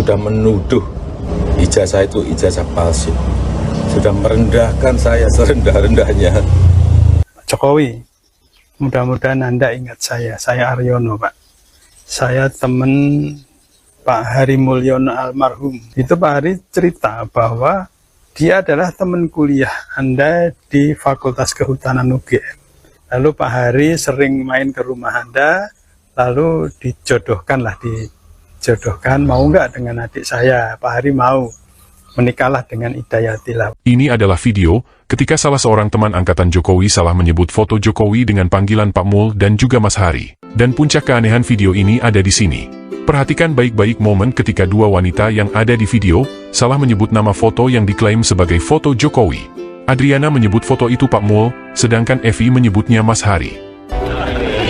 sudah menuduh ijazah itu ijazah palsu, sudah merendahkan saya serendah-rendahnya. Jokowi, mudah-mudahan Anda ingat saya Aryono Pak. Saya teman Pak Hari Mulyono almarhum. Itu Pak Hari cerita bahwa dia adalah teman kuliah Anda di Fakultas Kehutanan UGM. Lalu Pak Hari sering main ke rumah Anda, lalu dijodohkan, mau nggak dengan adik saya? Pak Hari mau, menikahlah dengan Hidayatilah. Ini adalah video ketika salah seorang teman angkatan Jokowi salah menyebut foto Jokowi dengan panggilan Pak Mul dan juga Mas Hari. Dan puncak keanehan video ini ada di sini. Perhatikan baik-baik momen ketika dua wanita yang ada di video salah menyebut nama foto yang diklaim sebagai foto Jokowi. Adriana menyebut foto itu Pak Mul, sedangkan Evi menyebutnya Mas Hari.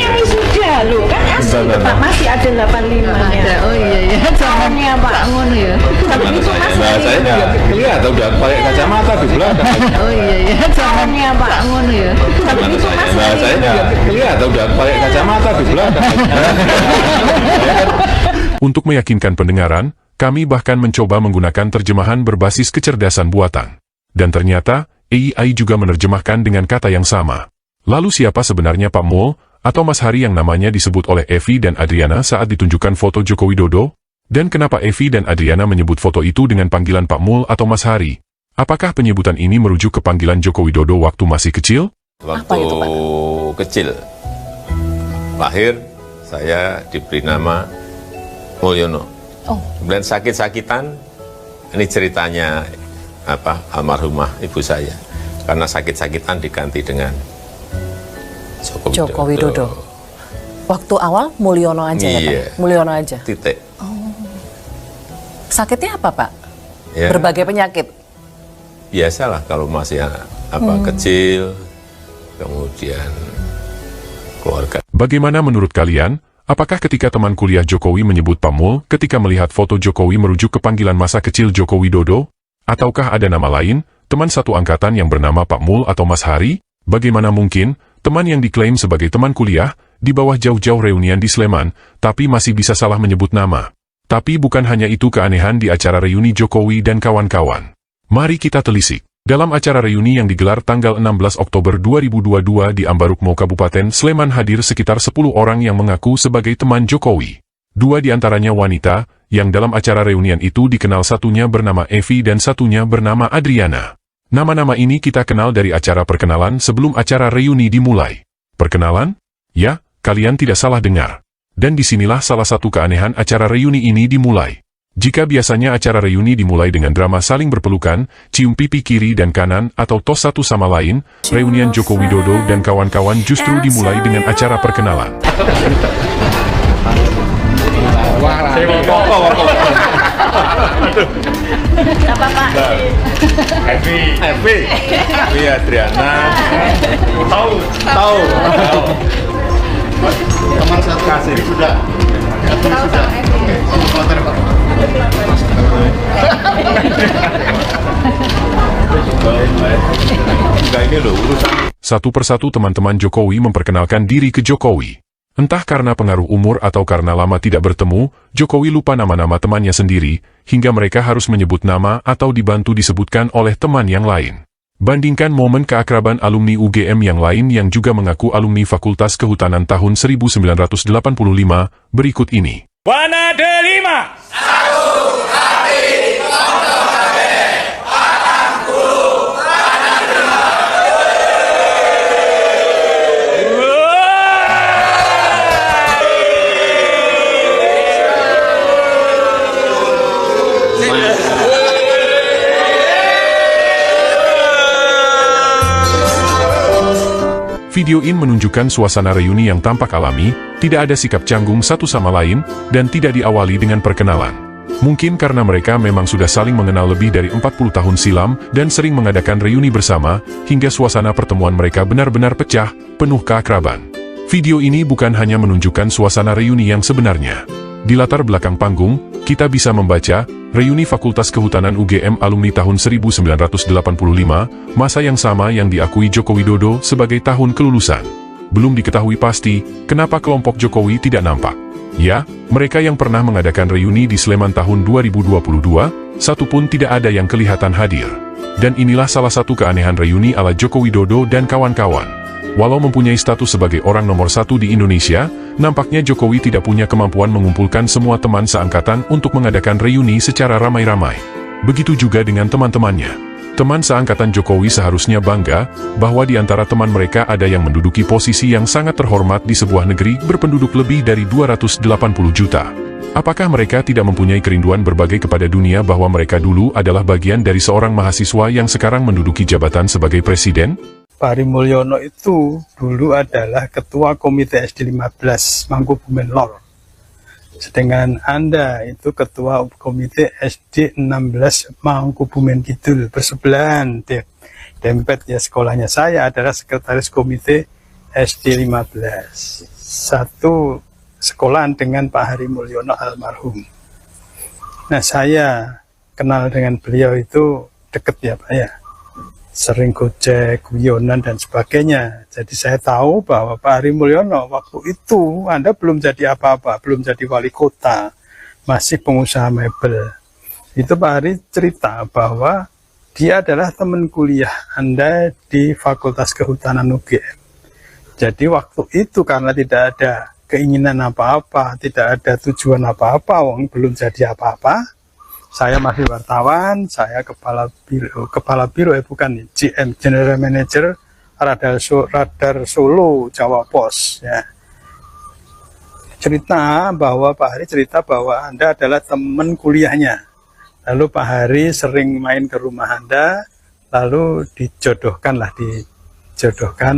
Ini sudah loh, kan asli Pak, masih ada 85-nya. Oh iya, Caranya Pak ngono ya. Tapi itu Mas Nah, saya nggak kelihatan, udah pakai kacamata di belakang. Oh iya, Caranya Pak ngono ya. Tapi itu Mas Nah, saya nggak kelihatan, udah pakai kacamata di belakang. Untuk meyakinkan pendengaran, kami bahkan mencoba menggunakan terjemahan berbasis kecerdasan buatan. Dan ternyata, AI juga menerjemahkan dengan kata yang sama. Lalu siapa sebenarnya Pak Mul atau Mas Hari yang namanya disebut oleh Evi dan Adriana saat ditunjukkan foto Joko Widodo? Dan kenapa Evi dan Adriana menyebut foto itu dengan panggilan Pak Mul atau Mas Hari? Apakah penyebutan ini merujuk ke panggilan Joko Widodo waktu masih kecil? Waktu kecil, lahir, saya diberi nama Mulyono. Kemudian sakit-sakitan, ini ceritanya almarhumah ibu saya. Karena sakit-sakitan diganti dengan Joko Widodo. Waktu awal Mulyono aja ya Pak? Mulyono aja? Titik. Sakitnya apa Pak? Ya, Berbagai penyakit? biasalah kalau masih kecil, kemudian keluarga. Bagaimana menurut kalian? Apakah ketika teman kuliah Jokowi menyebut Pak Mul ketika melihat foto Jokowi merujuk ke panggilan masa kecil Joko Widodo? Ataukah ada nama lain, teman satu angkatan yang bernama Pak Mul atau Mas Hari? Bagaimana mungkin, teman yang diklaim sebagai teman kuliah, di bawah jauh-jauh reunian di Sleman, tapi masih bisa salah menyebut nama? Tapi bukan hanya itu keanehan di acara reuni Jokowi dan kawan-kawan. Mari kita telisik. Dalam acara reuni yang digelar tanggal 16 Oktober 2022 di Ambarukmo Kabupaten Sleman hadir sekitar 10 orang yang mengaku sebagai teman Jokowi. 2 diantaranya wanita, yang dalam acara reunian itu dikenal satunya bernama Evi dan satunya bernama Adriana. Nama-nama ini kita kenal dari acara perkenalan sebelum acara reuni dimulai. Perkenalan? Ya, kalian tidak salah dengar. Dan disinilah salah satu keanehan acara reuni ini dimulai. Jika biasanya acara reuni dimulai dengan drama saling berpelukan, cium pipi kiri dan kanan atau tos satu sama lain, reunian Joko Widodo dan kawan-kawan justru dimulai dengan acara perkenalan. Apa Pak? Evi Adriana. Tahu. Teman satu kasih sudah. Satu persatu teman-teman Jokowi memperkenalkan diri ke Jokowi. Entah karena pengaruh umur atau karena lama tidak bertemu, Jokowi lupa nama-nama temannya sendiri, hingga mereka harus menyebut nama atau dibantu disebutkan oleh teman yang lain. Bandingkan momen keakraban alumni UGM yang lain yang juga mengaku alumni Fakultas Kehutanan tahun 1985, berikut ini. Wana delima. Satu hati untuk Padang Guru Padang Guru. Video ini menunjukkan suasana reuni yang tampak alami, tidak ada sikap canggung satu sama lain, dan tidak diawali dengan perkenalan. Mungkin karena mereka memang sudah saling mengenal lebih dari 40 tahun silam dan sering mengadakan reuni bersama, hingga suasana pertemuan mereka benar-benar pecah, penuh keakraban. Video ini bukan hanya menunjukkan suasana reuni yang sebenarnya. Di latar belakang panggung, kita bisa membaca, reuni Fakultas Kehutanan UGM alumni tahun 1985, masa yang sama yang diakui Joko Widodo sebagai tahun kelulusan. Belum diketahui pasti, kenapa kelompok Jokowi tidak nampak. Ya, mereka yang pernah mengadakan reuni di Sleman tahun 2022, satu pun tidak ada yang kelihatan hadir. Dan inilah salah satu keanehan reuni ala Joko Widodo dan kawan-kawan. Walau mempunyai status sebagai orang nomor satu di Indonesia, nampaknya Jokowi tidak punya kemampuan mengumpulkan semua teman seangkatan untuk mengadakan reuni secara ramai-ramai. Begitu juga dengan teman-temannya. Teman seangkatan Jokowi seharusnya bangga bahwa di antara teman mereka ada yang menduduki posisi yang sangat terhormat di sebuah negeri berpenduduk lebih dari 280 juta. Apakah mereka tidak mempunyai kerinduan berbagi kepada dunia bahwa mereka dulu adalah bagian dari seorang mahasiswa yang sekarang menduduki jabatan sebagai presiden? Pak Hari Mulyono itu dulu adalah Ketua Komite SD 15 Mangkubumen Lor. Sedangkan Anda itu Ketua Komite SD 16 Mangkubumen Kidul, bersebelahan. Dempet ya, sekolahnya saya adalah Sekretaris Komite SD 15. Satu sekolahan dengan Pak Hari Mulyono almarhum. Nah, saya kenal dengan beliau itu deket ya Pak ya. Sering gojek, guyonan dan sebagainya. Jadi saya tahu bahwa Pak Hari Mulyono waktu itu Anda belum jadi apa-apa, belum jadi wali kota, masih pengusaha mebel. Itu Pak Hari cerita bahwa dia adalah teman kuliah Anda di Fakultas Kehutanan UGM. Jadi waktu itu karena tidak ada keinginan apa-apa, tidak ada tujuan apa-apa, wong belum jadi apa-apa. Saya masih wartawan, saya kepala biro bukan GM, General Manager Radar Solo Jawa Pos ya. Cerita bahwa Pak Hari cerita bahwa Anda adalah teman kuliahnya. Lalu Pak Hari sering main ke rumah Anda, lalu dijodohkan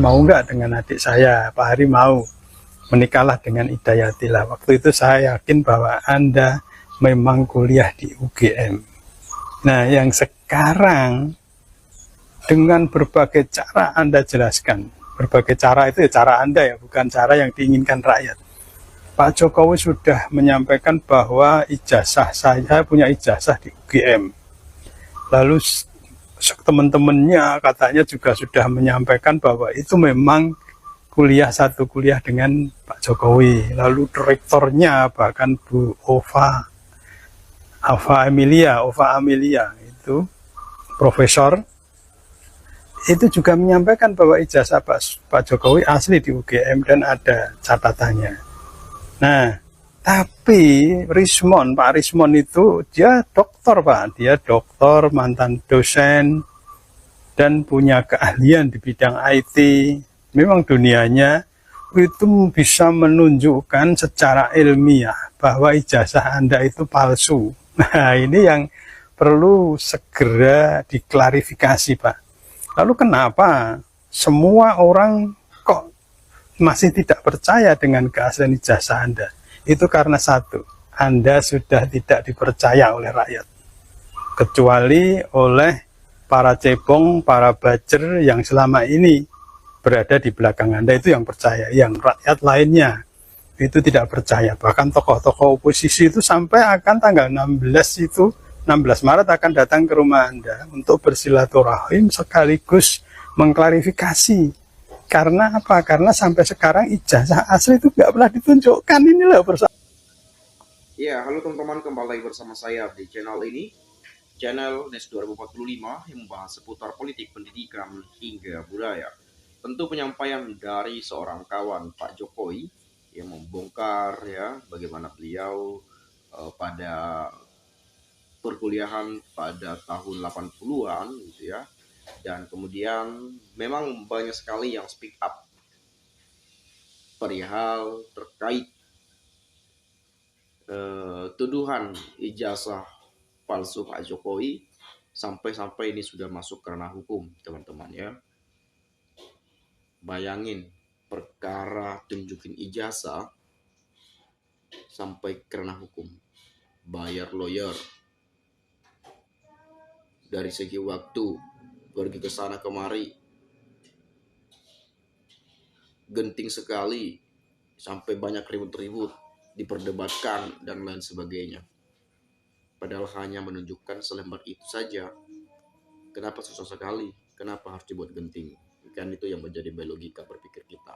mau nggak dengan adik saya. Pak Hari mau, menikahlah dengan Hidayatilah. Waktu itu saya yakin bahwa Anda memang kuliah di UGM. Nah, yang sekarang dengan berbagai cara Anda jelaskan. Berbagai cara itu ya cara Anda ya, bukan cara yang diinginkan rakyat. Pak Jokowi sudah menyampaikan bahwa ijazah saya punya ijazah di UGM. Lalu teman-temannya katanya juga sudah menyampaikan bahwa itu memang satu kuliah dengan Pak Jokowi. Lalu direktornya bahkan Bu Ova Amelia itu profesor itu juga menyampaikan bahwa ijazah Pak Jokowi asli di UGM dan ada catatannya. Nah, tapi Pak Rismon itu dia doktor Pak, dia doktor, mantan dosen dan punya keahlian di bidang IT. Memang dunianya itu bisa menunjukkan secara ilmiah bahwa ijazah Anda itu palsu. Nah, ini yang perlu segera diklarifikasi, Pak. Lalu kenapa semua orang kok masih tidak percaya dengan keaslian ijazah Anda? Itu karena satu, Anda sudah tidak dipercaya oleh rakyat. Kecuali oleh para cebong, para bajer yang selama ini berada di belakang Anda, itu yang percaya. Yang rakyat lainnya itu tidak percaya. Bahkan tokoh-tokoh oposisi itu sampai akan tanggal 16 Maret akan datang ke rumah Anda untuk bersilaturahim sekaligus mengklarifikasi. Karena apa? Karena sampai sekarang ijazah asli itu nggak pernah ditunjukkan. Inilah bersama. Ya, halo teman-teman, kembali lagi bersama saya di channel ini, channel NES 2045 yang membahas seputar politik, pendidikan, hingga budaya. Tentu penyampaian dari seorang kawan Pak Jokowi yang membongkar ya bagaimana beliau pada perkuliahan pada tahun 80-an gitu ya. Dan kemudian memang banyak sekali yang speak up perihal terkait tuduhan ijazah palsu Pak Jokowi, sampai-sampai ini sudah masuk ke ranah hukum, teman-teman ya. Bayangin, perkara tunjukin ijazah sampai ke ranah hukum, bayar lawyer, dari segi waktu pergi ke sana kemari, genting sekali, sampai banyak ribut-ribut, diperdebatkan dan lain sebagainya. Padahal hanya menunjukkan selembar itu saja. Kenapa susah sekali? Kenapa harus dibuat genting? Kan itu yang menjadi logika berpikir kita.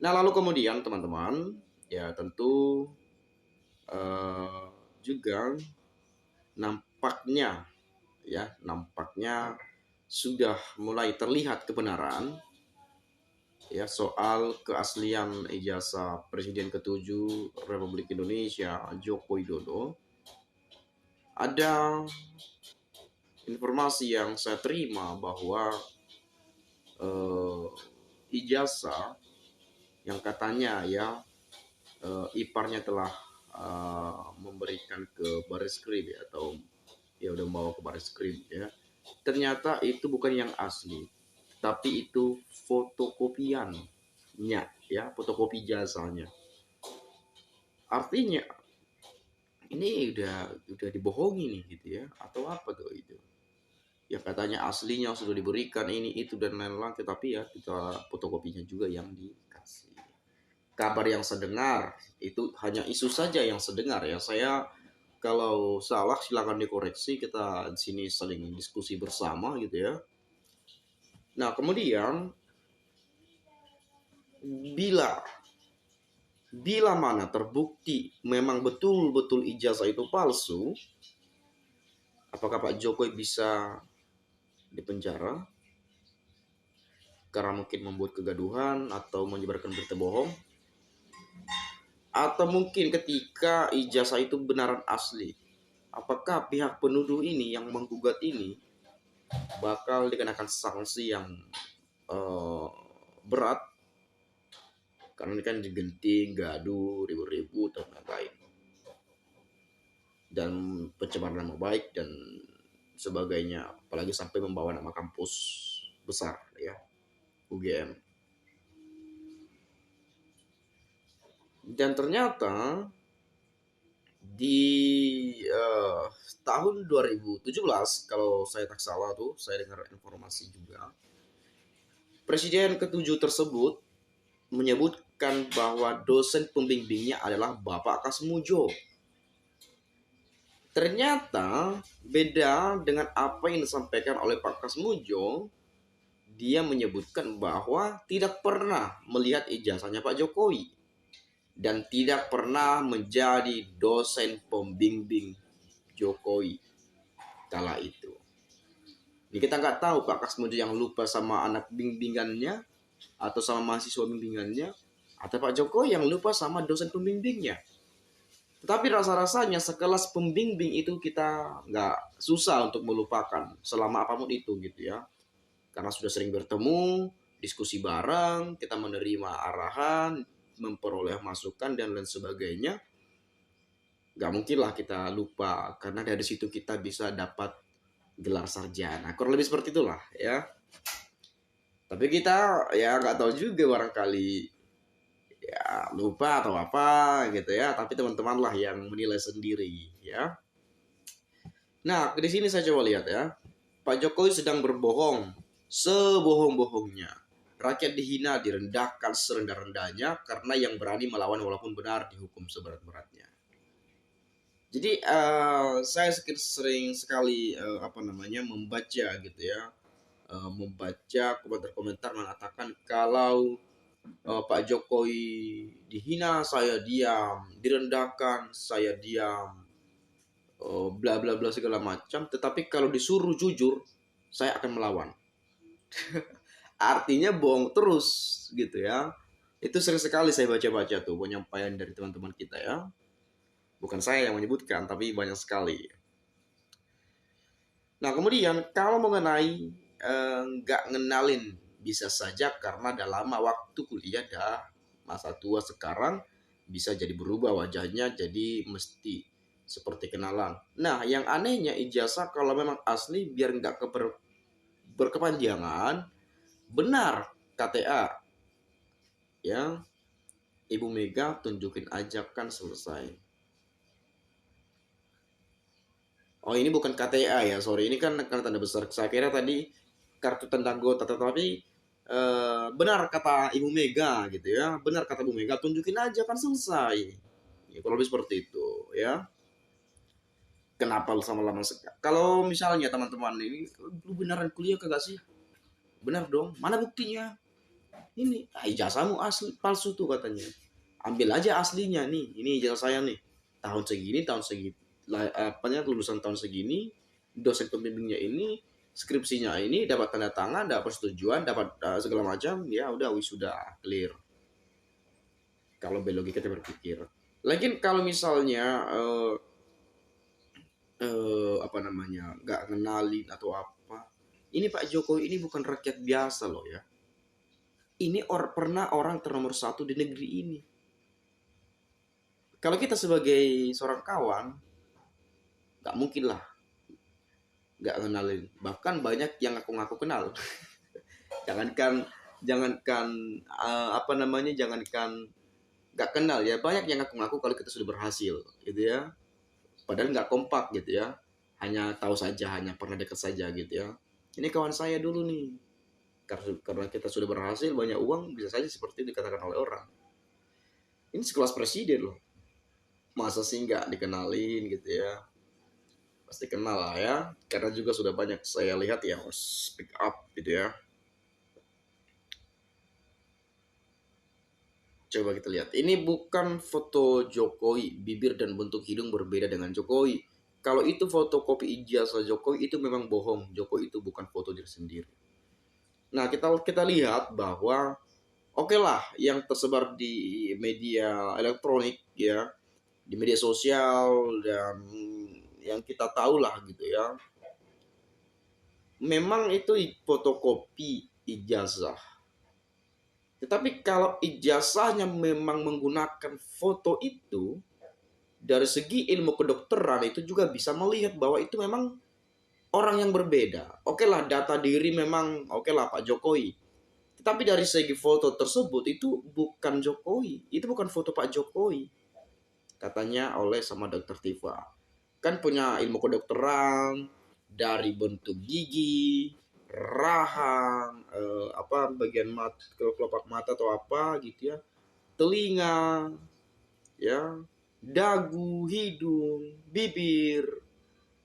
Nah, lalu kemudian teman-teman, ya tentu juga nampaknya sudah mulai terlihat kebenaran ya soal keaslian ijazah Presiden ke-7 Republik Indonesia Joko Widodo. Ada informasi yang saya terima bahwa ijazah yang katanya iparnya telah memberikan ke Bareskrim ya, atau ya udah bawa ke Bareskrim ya. Ternyata itu bukan yang asli, tapi itu fotokopiannya ya, fotokopi jasanya. Artinya ini udah dibohongi nih gitu ya, atau apa tuh itu? Ya katanya aslinya sudah diberikan ini itu dan lain-lain, tetapi ya kita fotokopinya juga yang dikasih. Kabar yang saya dengar itu hanya isu saja yang saya dengar ya. Saya kalau salah silakan dikoreksi, kita di sini saling diskusi bersama gitu ya. Nah, kemudian bila mana terbukti memang betul-betul ijazah itu palsu, apakah Pak Jokowi bisa dipenjara karena mungkin membuat kegaduhan atau menyebarkan berita bohong? Atau mungkin ketika ijazah itu benaran asli, apakah pihak penuduh ini yang menggugat ini bakal dikenakan sanksi yang berat? Karena ini kan digenting, gaduh, ribut-ribut, dan lain-lain. Dan pencemaran nama baik dan sebagainya. Apalagi sampai membawa nama kampus besar ya, UGM. Dan ternyata di tahun 2017 kalau saya tak salah tuh, saya dengar informasi juga, Presiden ke-7 tersebut menyebutkan bahwa dosen pembimbingnya adalah Bapak Kasmujo. Ternyata beda dengan apa yang disampaikan oleh Pak Kasmujo. Dia menyebutkan bahwa tidak pernah melihat ijazahnya Pak Jokowi dan tidak pernah menjadi dosen pembimbing Jokowi kala itu. Ini kita nggak tahu Pak Kasmujo yang lupa sama anak bimbingannya atau sama mahasiswa bimbingannya, atau Pak Jokowi yang lupa sama dosen pembimbingnya. Tetapi rasa-rasanya sekelas pembimbing itu kita nggak susah untuk melupakan selama apapun itu gitu ya. Karena sudah sering bertemu, diskusi bareng, kita menerima arahan, memperoleh masukan dan lain sebagainya. Gak mungkin lah kita lupa, karena dari situ kita bisa dapat gelar sarjana. Kurang lebih seperti itulah ya. Tapi kita ya nggak tahu juga, barangkali ya lupa atau apa gitu ya. Tapi teman-teman lah yang menilai sendiri ya. Nah, di sini saya coba lihat ya. Pak Jokowi sedang berbohong sebohong-bohongnya. Rakyat dihina, direndahkan serendah-rendahnya karena yang berani melawan walaupun benar dihukum seberat-beratnya. Jadi saya sering sekali membaca gitu ya, membaca komentar-komentar mengatakan kalau Pak Jokowi dihina saya diam, direndahkan saya diam, bla bla bla segala macam. Tetapi kalau disuruh jujur, saya akan melawan. Artinya bohong terus gitu ya. Itu sering sekali saya baca-baca tuh penyampaian dari teman-teman kita ya. Bukan saya yang menyebutkan, tapi banyak sekali. Nah kemudian kalau mengenai nggak ngenalin, bisa saja karena udah lama waktu kuliah, dah masa tua sekarang bisa jadi berubah wajahnya, jadi mesti seperti kenalan. Nah yang anehnya ijazah kalau memang asli biar nggak berkepanjangan, benar KTA ya, Ibu Mega tunjukin aja kan selesai. Oh ini bukan KTA ya, sorry, ini kan tanda besar. Saya kira tadi kartu tanda anggota, tetapi benar kata Ibu Mega gitu ya, benar kata Ibu Mega, tunjukin aja kan selesai ya, kalau lebih seperti itu ya. Kenapa sama lama sekali? Kalau misalnya teman-teman ini, lu beneran kuliah kagak sih? Benar dong, mana buktinya? Ini ijazahmu asli palsu tuh katanya. Ambil aja aslinya nih, ini ijazah saya nih. tahun segini, lulusan tahun segini, dosen pembimbingnya ini, skripsinya ini, dapat tanda tangan, dapat persetujuan, dapat segala macam, ya udah wisuda, clear. Kalau biologi kita berpikir. Lagian kalau misalnya nggak kenalin atau apa, ini Pak Jokowi ini bukan rakyat biasa loh ya. Ini pernah orang ternomor 1 di negeri ini. Kalau kita sebagai seorang kawan, nggak mungkin lah nggak kenalin. Bahkan banyak yang ngaku-ngaku kenal. jangankan nggak kenal ya, banyak yang ngaku-ngaku kalau kita sudah berhasil gitu ya, padahal nggak kompak gitu ya, hanya tahu saja, hanya pernah dekat saja gitu ya. Ini kawan saya dulu nih, karena kita sudah berhasil, banyak uang, bisa saja seperti dikatakan oleh orang. Ini sekelas presiden loh, masa sih nggak dikenalin gitu ya? Pasti kenal lah ya, karena juga sudah banyak saya lihat yang speak up gitu ya. Coba kita lihat. Ini bukan foto Jokowi. Bibir dan bentuk hidung berbeda dengan Jokowi. Kalau itu fotokopi ijazah Jokowi, itu memang bohong. Jokowi itu bukan foto diri sendiri. Nah, kita lihat bahwa oke lah yang tersebar di media elektronik ya, di media sosial, dan yang kita tahu lah gitu ya. Memang itu fotokopi ijazah. Tetapi kalau ijazahnya memang menggunakan foto itu, dari segi ilmu kedokteran itu juga bisa melihat bahwa itu memang orang yang berbeda. Oke lah, data diri memang oke lah Pak Jokowi. Tetapi dari segi foto tersebut itu bukan Jokowi. Itu bukan foto Pak Jokowi. Katanya oleh sama Dokter Tifa. Kan punya ilmu kedokteran, dari bentuk gigi, rahang, bagian mata, kelopak mata atau apa gitu ya, telinga, ya, dagu, hidung, bibir.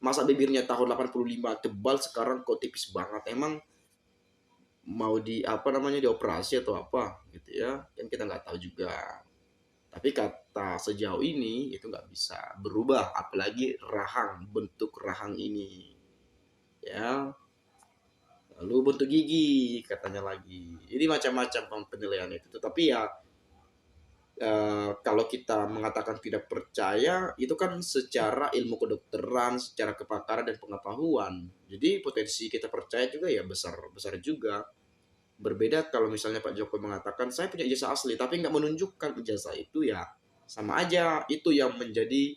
Masa bibirnya tahun 85 tebal, sekarang kok tipis banget? Emang mau dioperasi atau apa gitu ya? Kan kita nggak tahu juga. Tapi kata sejauh ini itu nggak bisa berubah, apalagi rahang, bentuk rahang ini, ya. Lalu bentuk gigi katanya lagi. Jadi macam-macam penilaian itu. Tapi ya kalau kita mengatakan tidak percaya, itu kan secara ilmu kedokteran, secara kepakaran dan pengetahuan. Jadi potensi kita percaya juga ya besar juga. Berbeda kalau misalnya Pak Jokowi mengatakan saya punya ijazah asli, tapi nggak menunjukkan ijazah itu, ya sama aja. Itu yang menjadi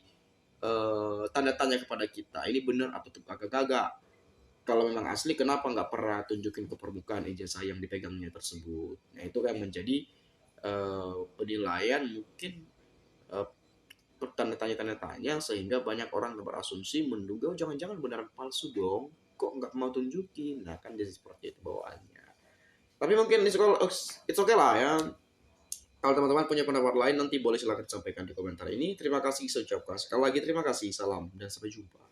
tanda tanya kepada kita. Ini benar atau kagak? Kalau memang asli, kenapa nggak pernah tunjukin ke permukaan ijazah yang dipegangnya tersebut? Nah, itu kan menjadi penilaian, mungkin tanda tanya, sehingga banyak orang berasumsi, menduga, jangan-jangan beneran palsu dong, kok nggak mau tunjukin? Nah, kan jadi seperti itu bawaannya. Tapi mungkin it's okay lah ya. Kalau teman-teman punya pendapat lain, nanti boleh silahkan sampaikan di komentar ini. Terima kasih saya ucapkan. Sekali lagi terima kasih, salam, dan sampai jumpa.